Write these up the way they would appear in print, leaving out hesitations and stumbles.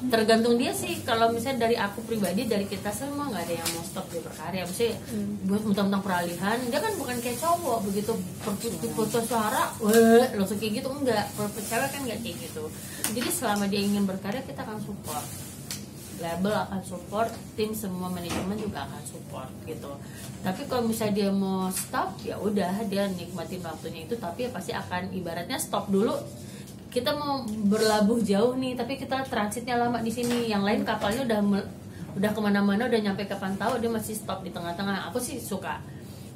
tergantung dia sih. Kalau misalnya dari aku pribadi, dari kita semua nggak ada yang mau stop dia berkarya. Misalnya buat tentang peralihan, dia kan bukan kayak cowok begitu putus suara, langsung kayak gitu, enggak. Kalau cewek kan nggak kayak gitu. Jadi selama dia ingin berkarya, kita akan support. Label akan support, tim semua manajemen juga akan support gitu. Tapi kalau misalnya dia mau stop, ya udah dia nikmatin waktunya itu, tapi ya pasti akan ibaratnya stop dulu. Kita mau berlabuh jauh nih, tapi kita transitnya lama di sini. Yang lain kapalnya udah kemana-mana, udah nyampe kapan tahu, dia masih stop di tengah-tengah. Aku sih suka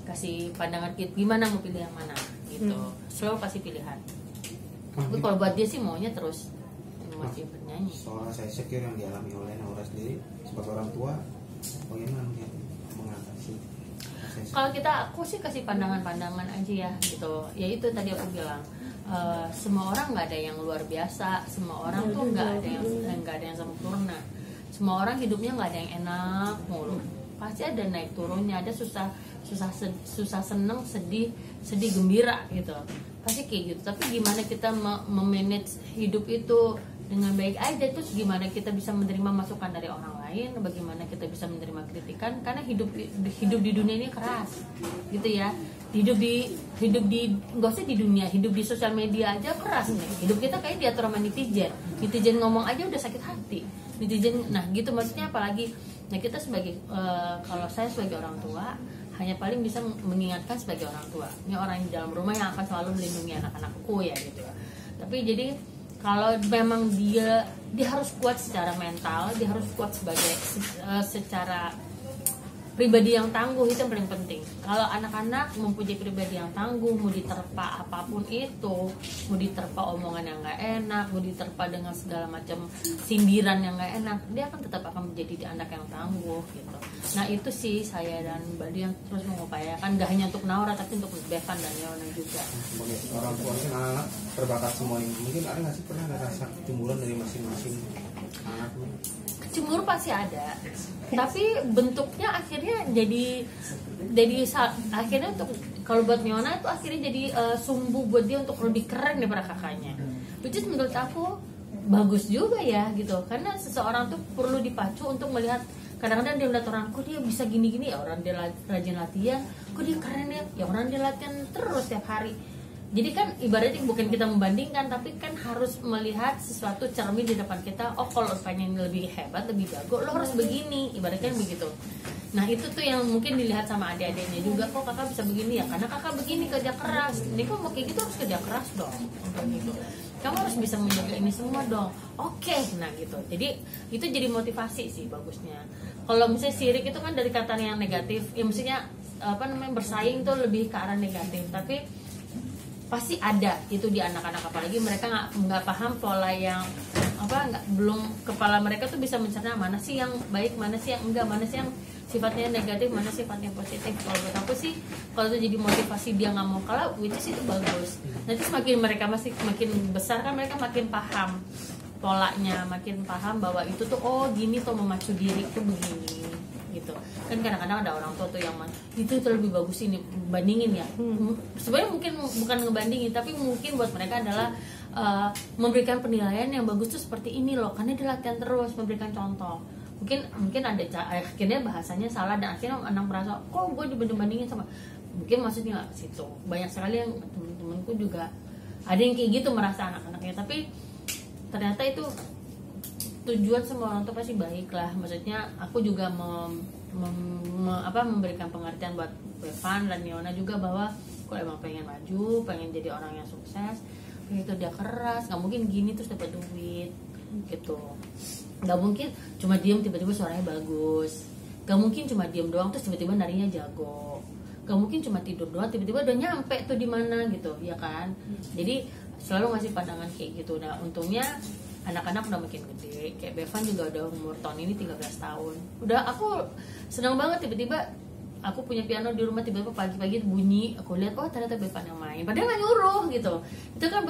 kasih pandangan kita, gimana mau pilih yang mana gitu. Selalu kasih pilihan. Tapi kalau buat dia sih maunya terus masih bernyanyi. Soal saya secure yang dialami oleh Naura sendiri sebagai orang tua, bagaimana mengatasi? Kalau aku sih kasih pandangan-pandangan aja ya gitu. Ya itu tadi aku bilang, semua orang nggak ada yang luar biasa, semua orang tuh nggak ada yang sempurna. Semua orang hidupnya nggak ada yang enak mulu. Pasti ada naik turunnya, ada susah seneng, sedih gembira gitu. Pasti kayak gitu. Tapi gimana kita memanage hidup itu dengan baik aja, terus gimana kita bisa menerima masukan dari orang lain, bagaimana kita bisa menerima kritikan, karena hidup di dunia ini keras gitu ya. Hidup di nggak usah di dunia, hidup di sosial media aja keras nih. Hidup kita kayak diatur sama netizen ngomong aja udah sakit hati netizen. Nah gitu maksudnya, apalagi nah kita sebagai kalau saya sebagai orang tua hanya paling bisa mengingatkan sebagai orang tua, ini orang di dalam rumah yang akan selalu melindungi anak-anakku ya gitu. Tapi jadi kalau memang dia harus kuat secara mental, dia harus kuat sebagai secara pribadi yang tangguh, itu yang paling penting. Kalau anak-anak mempunyai pribadi yang tangguh, mau diterpa apapun itu, mau diterpa omongan yang nggak enak, mau diterpa dengan segala macam sindiran yang nggak enak, dia akan tetap akan menjadi anak yang tangguh gitu. Nah itu sih saya dan Mbak Dian terus mengupayakan, nggak hanya untuk Naura tapi untuk Bevan dan Leona juga. Sebagai orang tua sih, anak-anak berbakat semua nih. Mungkin ada nggak sih, pernah ada rasa kecemburuan dari masing-masing anaknya? Cemburu pasti ada, tapi bentuknya akhirnya jadi akhirnya untuk kalau buat Leona itu akhirnya jadi sumbu buat dia untuk lebih keren daripada kakaknya. Which is menurut aku bagus juga ya gitu, karena seseorang tuh perlu dipacu untuk melihat. Kadang-kadang dia melihat orang, kok dia bisa gini-gini ya, orang dia rajin latihan, kok dia keren ya orang dia latihan terus tiap hari. Jadi kan ibaratnya bukan kita membandingkan, tapi kan harus melihat sesuatu cermin di depan kita. Oh kalau pengen lebih hebat, lebih jago, lo harus begini, ibaratnya begitu. Nah itu tuh yang mungkin dilihat sama adik-adiknya juga. Kok kakak bisa begini ya, karena kakak begini, kerja keras. Ini kok mau kayak gitu harus kerja keras dong, untuk gitu. Kamu harus bisa menjaga ini semua dong. Oke, nah gitu. Jadi itu jadi motivasi sih bagusnya. Kalau misalnya sirik itu kan dari kata yang negatif, ya maksudnya bersaing tuh lebih ke arah negatif. Tapi pasti ada itu di anak-anak, apalagi mereka nggak paham pola yang belum, kepala mereka tuh bisa mencerna mana sih yang baik, mana sih yang enggak, mana sih yang sifatnya negatif, mana sifatnya positif. Kalau buat aku sih, kalau itu jadi motivasi dia nggak mau kalah, which is itu bagus. Nanti semakin mereka makin besar kan, mereka makin paham polanya, makin paham bahwa itu tuh gini tuh memacu diri tuh begini gitu. Kan kadang-kadang ada orang tua tuh yang itu lebih bagus ini, bandingin ya. Sebenarnya mungkin bukan ngebandingin, tapi mungkin buat mereka adalah memberikan penilaian yang bagus tuh seperti ini loh, karena dia latihan terus, memberikan contoh. Mungkin ada akhirnya bahasanya salah dan akhirnya anak merasa kok gue dibanding-bandingin sama, mungkin maksudnya situ. Banyak sekali yang temen-temenku juga ada yang kayak gitu merasa anak-anaknya, tapi ternyata itu tujuan semua orang tuh pasti baik lah. Maksudnya aku juga memberikan pengertian buat Bevan dan Leona juga, bahwa kalau emang pengen maju, pengen jadi orang yang sukses, pengen kerja keras, nggak mungkin gini terus dapat duit gitu. Nggak mungkin cuma diem tiba-tiba suaranya bagus, nggak mungkin cuma diem doang terus tiba-tiba narinya jago, nggak mungkin cuma tidur doang tiba-tiba udah nyampe tuh di mana gitu ya kan. Jadi selalu ngasih pandangan kayak gitu. Nah untungnya anak-anak udah makin gede, kayak Bevan juga udah umur tahun ini 13 tahun. Udah aku senang banget, tiba-tiba aku punya piano di rumah, tiba-tiba pagi-pagi bunyi, aku lihat ternyata Bevan yang main, padahal nggak nyuruh gitu. Itu kan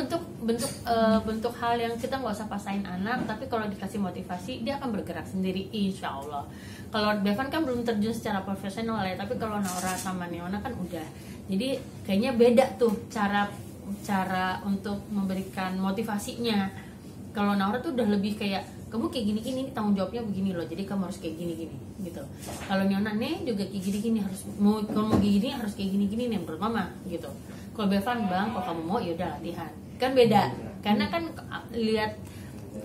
bentuk hal yang kita nggak usah pasain anak, tapi kalau dikasih motivasi dia akan bergerak sendiri insya Allah. Kalau Bevan kan belum terjun secara profesional ya, tapi kalau Naura sama Leona kan udah. Jadi kayaknya beda tuh cara untuk memberikan motivasinya. Kalau Naura tuh udah lebih kayak kamu kayak gini-gini, tanggung jawabnya begini loh, jadi kamu harus kayak gini-gini gitu. Kalau Nyona nih juga kayak gini-gini, harus mau kalau mau gini harus kayak gini-gini nih menurut mama gitu. Kalau Bevan, bang, kalau kamu mau ya udah latihan, kan beda, karena kan lihat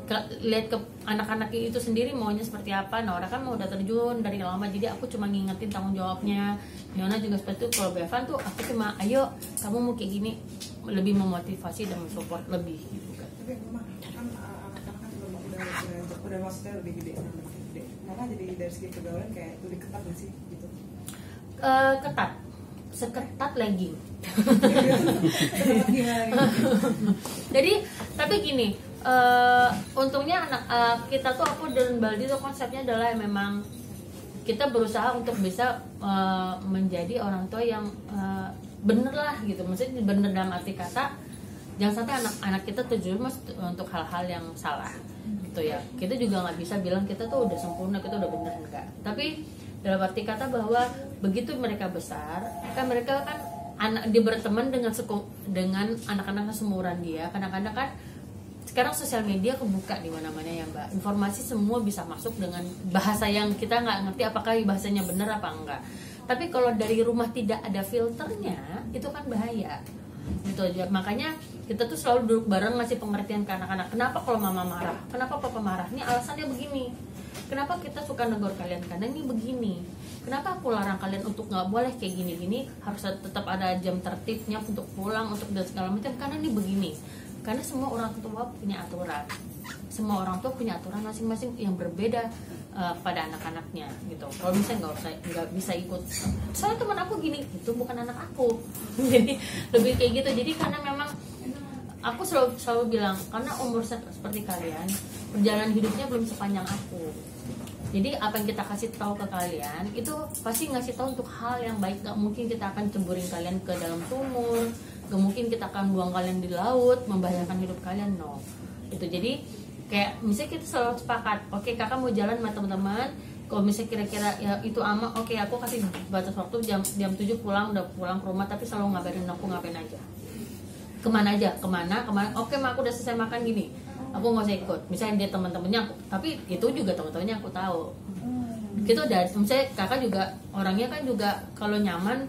ke anak-anak itu sendiri maunya seperti apa. Nora kan mau udah terjun dari lama, jadi aku cuma ngingetin tanggung jawabnya. Nyona juga seperti itu. Kalau Bevan tuh aku cuma ayo kamu mau kayak gini, lebih memotivasi dan mensupport lebih gitu kan. Tapi memang kan anak-anak kan udah maksudnya lebih gede, malah jadi dari segi pergaulan kayak lebih ketat nggak sih gitu? Ketat, seketat legging. Gimana nih? Jadi tapi gini, untungnya anak kita tuh, aku dan Baldi tuh konsepnya adalah memang kita berusaha untuk bisa menjadi orang tua yang bener lah gitu, maksudnya bener dalam arti kata jangan sampai anak-anak kita terjerumus untuk hal-hal yang salah gitu ya. Kita juga nggak bisa bilang kita tuh udah sempurna, kita udah bener, enggak. Tapi dalam arti kata bahwa begitu mereka besar, kan mereka kan dia berteman dengan anak-anak seumuran dia. Kadang-kadang kan sekarang sosial media kebuka di mana-mana ya Mbak. Informasi semua bisa masuk dengan bahasa yang kita nggak ngerti apakah bahasanya benar apa enggak. Tapi kalau dari rumah tidak ada filternya, itu kan bahaya. Gitu aja. Makanya kita tuh selalu duduk bareng ngasih pengertian ke anak-anak. Kenapa kalau mama marah? Kenapa papa marah? Ini alasannya begini. Kenapa kita suka negor kalian? Karena ini begini. Kenapa aku larang kalian untuk nggak boleh kayak gini-gini? Harus tetap ada jam tertibnya untuk pulang, untuk dan segala macam. Karena ini begini. Karena semua orang tua punya aturan. Semua orang tua punya aturan masing-masing yang berbeda pada anak-anaknya gitu. Kalau misalnya nggak bisa ikut, soalnya teman aku gini, itu bukan anak aku. Jadi lebih kayak gitu. Jadi karena memang aku selalu bilang, karena umur seperti kalian, perjalanan hidupnya belum sepanjang aku. Jadi apa yang kita kasih tahu ke kalian itu pasti ngasih tahu untuk hal yang baik. Gak mungkin kita akan cemburin kalian ke dalam sumur, gak mungkin kita akan buang kalian di laut, membahayakan hidup kalian, no. Itu jadi kayak misalnya kita selalu sepakat, oke, kakak mau jalan sama teman-teman, kalau misalnya kira-kira ya itu aman, oke, aku kasih batas waktu jam 7 udah pulang ke rumah, tapi selalu ngabarin aku ngapain aja, kemana, oke ma, aku udah selesai makan gini, aku nggak usah ikut. Misalnya dia teman-temannya aku, tapi itu juga teman-temannya aku tahu. Gitu dari misalnya kakak juga orangnya kan juga kalau nyaman,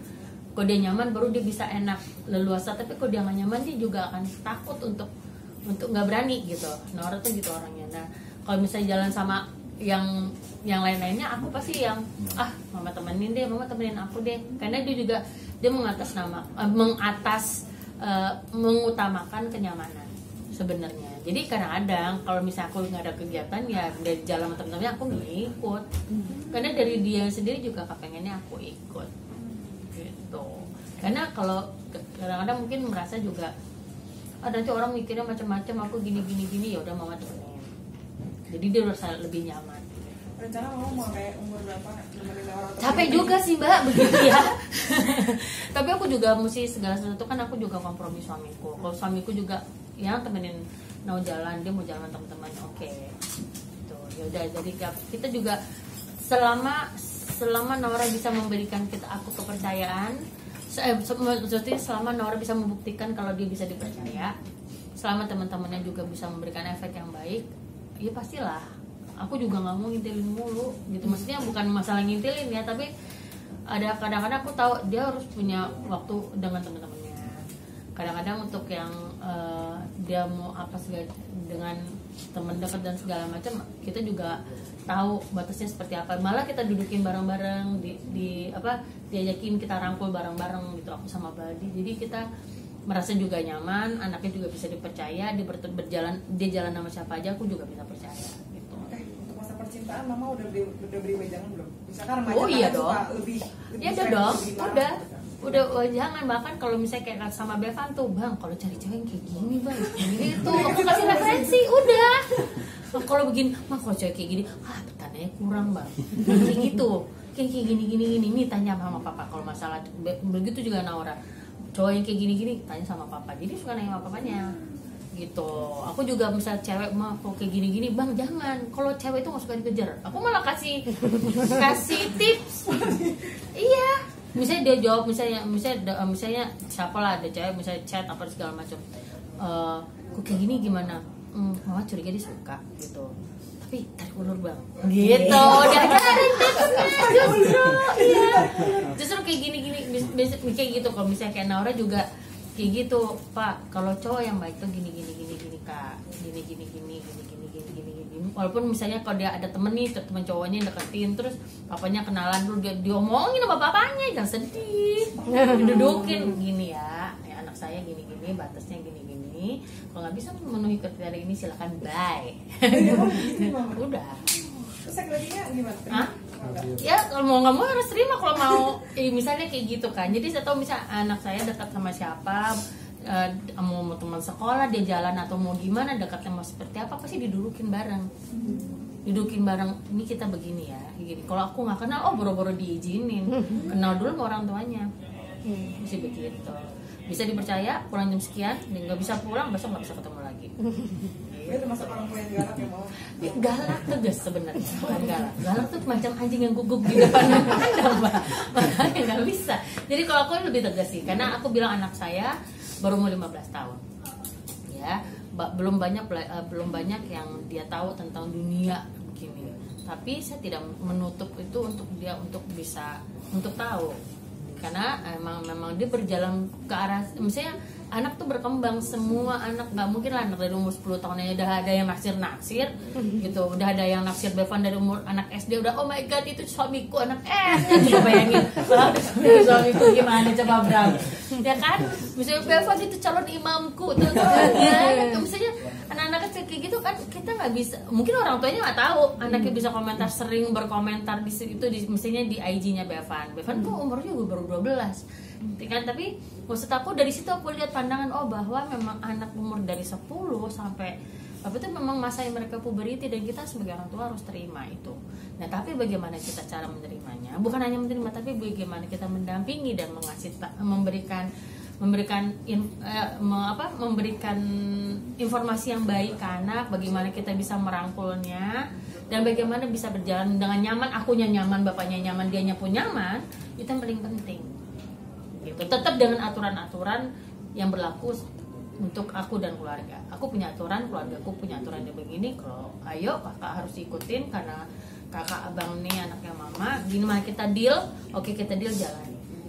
kalau dia nyaman baru dia bisa enak leluasa, tapi kalau dia nggak nyaman dia juga akan takut untuk nggak berani gitu. Nah orang tuh gitu orangnya. Nah kalau misalnya jalan sama yang lain-lainnya, aku pasti yang mama temenin deh, mama temenin aku deh, karena dia juga dia mengutamakan kenyamanan sebenarnya. Jadi kadang-kadang kalau misalnya aku nggak ada kegiatan ya dari jalan sama temen-temennya aku nggak ikut, karena dari dia sendiri juga kepengennya aku ikut gitu. Karena kalau kadang-kadang mungkin merasa juga nanti orang mikirnya macam-macam, aku gini ya udah mama temenin, jadi dia merasa lebih nyaman. Rencana mau kayak umur berapa nemenin orang? Capek juga sih Mbak begitu ya. Tapi aku juga mesti segala sesuatu kan aku juga kompromi suamiku. Kalau suamiku juga ya temenin mau jalan, dia mau jalan teman-teman, oke. Tuh, ya udah, jadi kita juga selama Nora bisa memberikan aku kepercayaan, selama Nora bisa membuktikan kalau dia bisa dipercaya, selama teman-temannya juga bisa memberikan efek yang baik, ya pastilah. Aku juga nggak mau ngintilin mulu gitu, maksudnya bukan masalah ngintilin ya, tapi ada kadang-kadang aku tahu dia harus punya waktu dengan teman-temannya. Kadang-kadang untuk yang dia mau apa segala dengan teman dekat dan segala macam, kita juga tahu batasnya seperti apa. Malah kita dudukin bareng-bareng diajakin kita rangkul bareng-bareng gitu, aku sama Baldi. Jadi kita merasa juga nyaman, anaknya juga bisa dipercaya, dia jalan sama siapa aja aku juga bisa percaya. Percintaan mama udah beri wejangan belum? Misalkan remaja iya kan dong. suka lebih ya udah dong, udah jangan. Bahkan kalau misalnya kayak sama Bevan tuh, bang kalau cari cewek kayak gini bang, gitu aku kasih referensi udah. Kalau begini mah kalau cewek kayak gini pertanyaannya kurang bang, kayak gitu, kayak gini nih tanya sama papa. Kalau masalah begitu juga Naura, cowok yang kayak gini tanya sama papa, jadi suka nanya sama papanya gitu. Aku juga misalnya cewek mah kok kayak gini bang jangan, kalau cewek itu nggak suka dikejar, aku malah kasih tips. Iya, misalnya dia jawab, misalnya siapa lah ada cewek misalnya chat apa segala macam, kok kayak gini gimana, mama curiga dia suka gitu, tapi tarik ulur bang gitu diajarin tipsnya justru kayak gini kayak gitu. Kalau misalnya kayak Naura juga kayak gitu, Pak, kalau cowok yang baik tuh gini Kak, gini. Walaupun misalnya kalau dia ada temen nih, temen cowoknya yang deketin, terus papanya kenalan dulu, dia diomongin sama bapaknya, jangan sedih, didudukin gini ya anak saya gini, batasnya gini. Kalau nggak bisa memenuhi kriteria ini silakan bye. Udah. Terus lagi-laginya gimana? Hah? Ya kalau mau nggak mau harus terima kalau mau misalnya kayak gitu kan. Jadi saya tahu misal anak saya dekat sama siapa, mau teman sekolah dia jalan atau mau gimana dekatnya mau seperti apa, pasti didudukin bareng. Ini kita begini ya gini. Kalau aku nggak kenal, boro-boro diizinin, kenal dulu sama orang tuanya, mesti begitu. Bisa dipercaya pulang jam sekian, nggak bisa pulang besok nggak bisa ketemu lagi. Dia termasuk orang tua yang galak ya mau. Galak tegas sebenarnya, bukan galak tuh macam anjing yang guguk di depan makanya nggak bisa. Jadi kalau aku lebih tegas sih, karena aku bilang anak saya baru mau 15 tahun ya, belum banyak yang dia tahu tentang dunia begini, tapi saya tidak menutup itu untuk dia untuk bisa untuk tahu, karena memang dia berjalan ke arah, misalnya anak tuh berkembang, semua anak nggak mungkin lah anak dari umur 10 tahun aja udah ada yang naksir gitu, udah ada yang naksir Bevan dari umur anak SD udah oh my god itu suamiku anak SD. Coba bayangin kalau itu suamiku gimana coba Bram ya kan, misalnya Bevan itu calon imamku tuh ya, misalnya anak-anak kecil kayak gitu kan kita nggak bisa, mungkin orang tuanya nggak tahu anaknya bisa komentar, sering berkomentar di situ, misalnya di IG-nya Bevan tuh umurnya juga baru 12 kan, tapi maksud aku dari situ aku lihat pandangan bahwa memang anak umur dari 10 sampai apa itu memang masa yang mereka puberti, dan kita sebagai orang tua harus terima itu. Nah tapi bagaimana kita cara menerimanya, bukan hanya menerima tapi bagaimana kita mendampingi dan memberikan informasi yang baik ke anak, bagaimana kita bisa merangkulnya dan bagaimana bisa berjalan dengan nyaman, akunya nyaman, bapaknya nyaman, dianya pun nyaman, itu yang paling penting gitu. Tetap dengan aturan-aturan yang berlaku untuk aku dan keluarga. Aku punya aturan, keluargaku punya aturan yang begini. Kalau ayo kakak harus ikutin karena kakak abang nih anaknya mama. Gini mah kita deal, oke kita deal jalan.